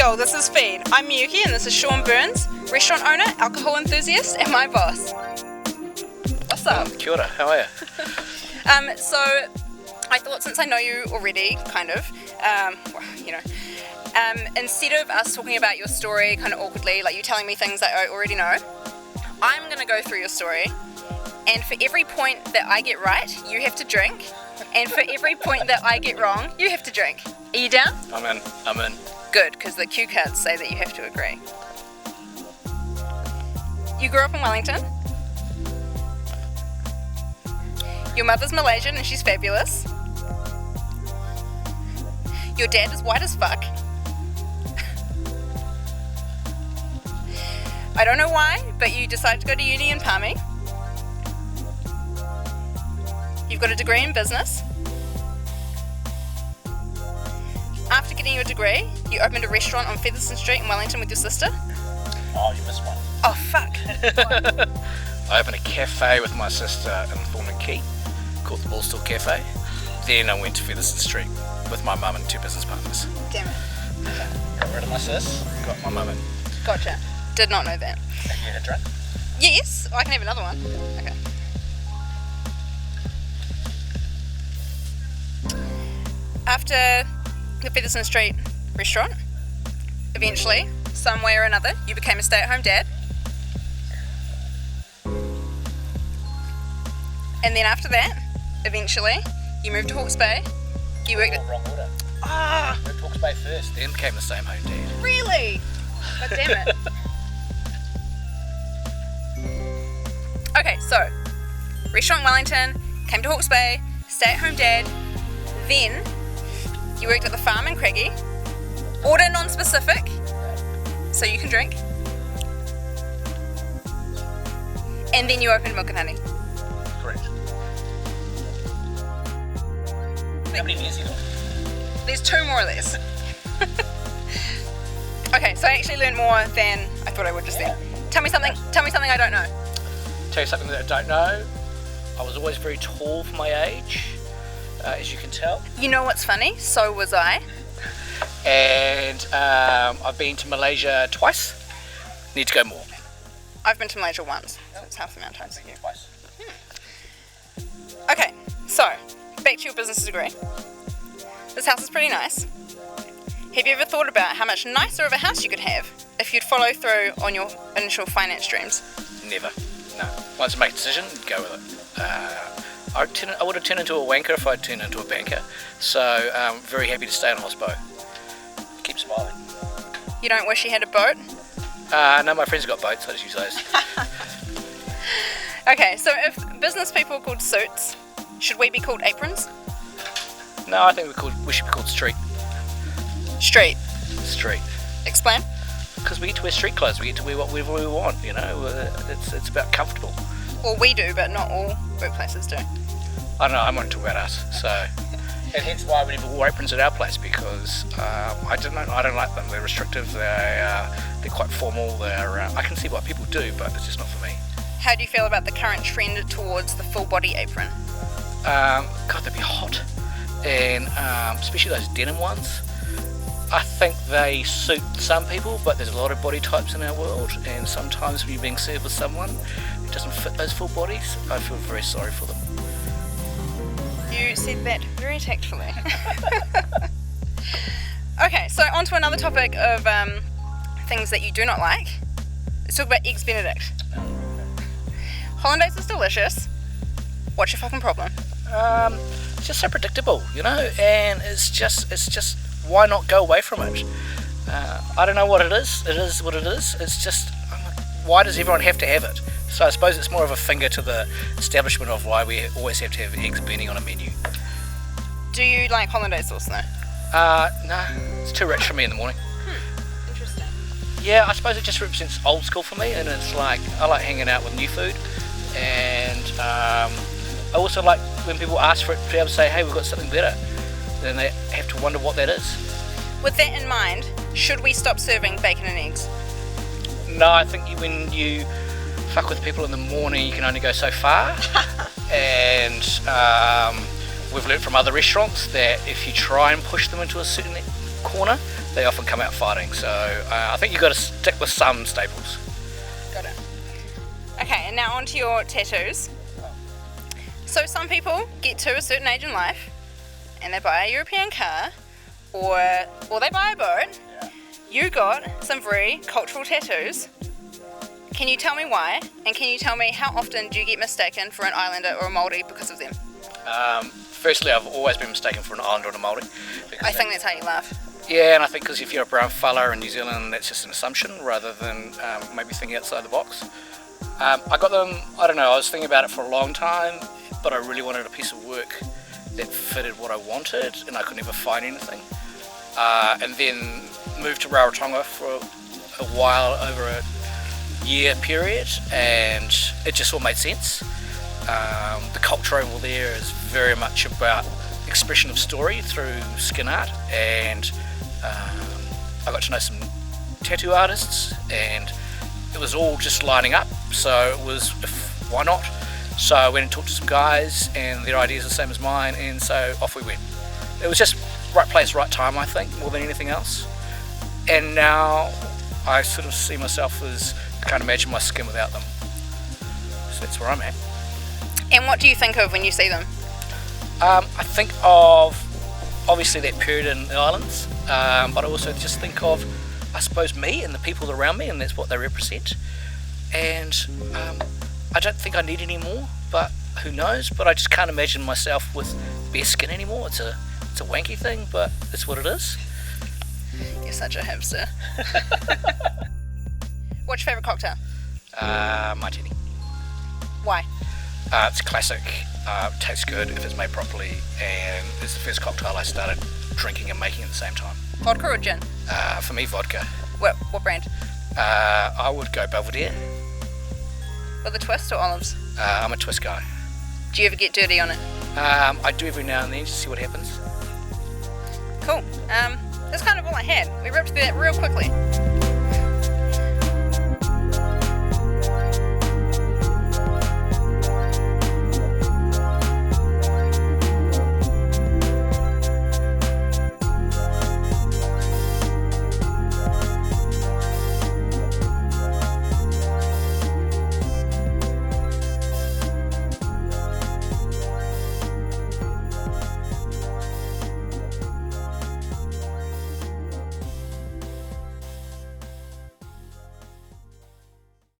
Yo, this is Feed. I'm Miyuki and this is Sean Burns, restaurant owner, alcohol enthusiast, and my boss. What's up? Kia ora, how are you? So I thought since I know you already, kind of, instead of us talking about your story kind of awkwardly, like you telling me things that I already know, I'm going to go through your story, and for every point that I get right, you have to drink, and for every point that I get wrong, you have to drink. Are you down? I'm in. Good, because the cue cards say that you have to agree. You grew up in Wellington. Your mother's Malaysian and she's fabulous. Your dad is white as fuck. I don't know why, but you decided to go to uni in Palmy. You've got a degree in business. After getting your degree, you opened a restaurant on Featherston Street in Wellington with your sister. Oh, you missed one. Oh, fuck. I opened a cafe with my sister in Thornton Key called the Bullstool Cafe. Then I went to Featherston Street with my mum and two business partners. Damn it. Got rid of my sis, got my mum in. Gotcha. Did not know that. Have you had a drink? Yes, I can have another one. Okay. After the Featherston Street restaurant, eventually, some way or another, you became a stay-at-home dad. And then after that, eventually, you moved to Hawke's Bay. You worked at... Wrong order. Ah, Moved to Hawke's Bay first, then became the same home dad. really? God damn it. Okay, so, restaurant Wellington, came to Hawke's Bay, stay-at-home dad, then you worked at the farm in Craigie, order non-specific, so you can drink, and then you opened Milk and Honey. Correct. How many years you got? There's two more of these. Okay, so I actually learned more than I thought I would just then. Tell me something I don't know. Tell you something that I don't know. I was always very tall for my age, as you can tell. You know what's funny? So was I. And I've been to Malaysia twice. Need to go more. I've been to Malaysia once, so it's half the amount of times. Twice. Okay, so, back to your business degree. This house is pretty nice. Have you ever thought about how much nicer of a house you could have if you'd follow through on your initial finance dreams? Never. No. Once I make a decision, go with it. I would have turned into a wanker if I'd turned into a banker. So I'm very happy to stay on hospo. Keep smiling. You don't wish you had a boat? No, my friends have got boats, I just use those. Okay, so if business people are called suits, should we be called aprons? No, I think we should be called street. Street. Street. Explain. Because we get to wear street clothes, we get to wear whatever we want, you know. It's about comfortable. Well, we do, but not all workplaces do. I don't know, I'm going to talk about us, so... And hence why we never wore aprons at our place, because I don't like them. They're restrictive, they're quite formal, I can see what people do, but it's just not for me. How do you feel about the current trend towards the full body apron? God, they'd be hot. And especially those denim ones. I think they suit some people, but there's a lot of body types in our world, and sometimes when you're being served with someone who doesn't fit those full bodies, I feel very sorry for them. You said that very tactfully. Okay, so on to another topic of things that you do not like. Let's talk about Eggs Benedict. Hollandaise is delicious. What's your fucking problem? It's just so predictable, you know, and it's just why not go away from it? I don't know what it is. It is what it is. It's just, why does everyone have to have it? So I suppose it's more of a finger to the establishment of why we always have to have eggs burning on a menu. Do you like hollandaise sauce though? No, it's too rich for me in the morning. Interesting. Yeah, I suppose it just represents old school for me, and it's like, I like hanging out with new food, and I also like when people ask for it to be able to say, hey, we've got something better. Then they have to wonder what that is. With that in mind, should we stop serving bacon and eggs? No, I think when you fuck with people in the morning, you can only go so far. And we've learnt from other restaurants that if you try and push them into a certain corner, they often come out fighting. So I think you've got to stick with some staples. Got it. Okay, and now on to your tattoos. So some people get to a certain age in life and they buy a European car or they buy a boat. You got some very cultural tattoos. Can you tell me why? And can you tell me how often do you get mistaken for an Islander or a Māori because of them? Firstly, I've always been mistaken for an Islander or a Māori. I think that's how you laugh. Yeah, and I think because if you're a brown fella in New Zealand, that's just an assumption rather than maybe thinking outside the box. I got them, I don't know, I was thinking about it for a long time, but I really wanted a piece of work that fitted what I wanted, and I could never find anything. And then moved to Rarotonga for a while, over a year period, and it just all made sense. The culture over there is very much about expression of story through skin art, and I got to know some tattoo artists, and it was all just lining up, so it was, why not? So I went and talked to some guys, and their ideas are the same as mine, and so off we went. It was just right place, right time, I think, more than anything else. And now I sort of see myself as, I can't imagine my skin without them. So that's where I'm at. And what do you think of when you see them? I think of obviously that period in the islands, but I also just think of, I suppose, me and the people around me, and that's what they represent. And I don't think I need any more, but who knows? But I just can't imagine myself with bare skin anymore. It's a wanky thing, but it's what it is. You're such a hipster. What's your favourite cocktail? Martini. Why? It's classic, tastes good if it's made properly, and it's the first cocktail I started drinking and making at the same time. Vodka or gin? For me, vodka. What brand? I would go Belvedere. With a twist or olives? I'm a twist guy. Do you ever get dirty on it? I do every now and then to see what happens. Cool. That's kind of all I had. We ripped through that real quickly.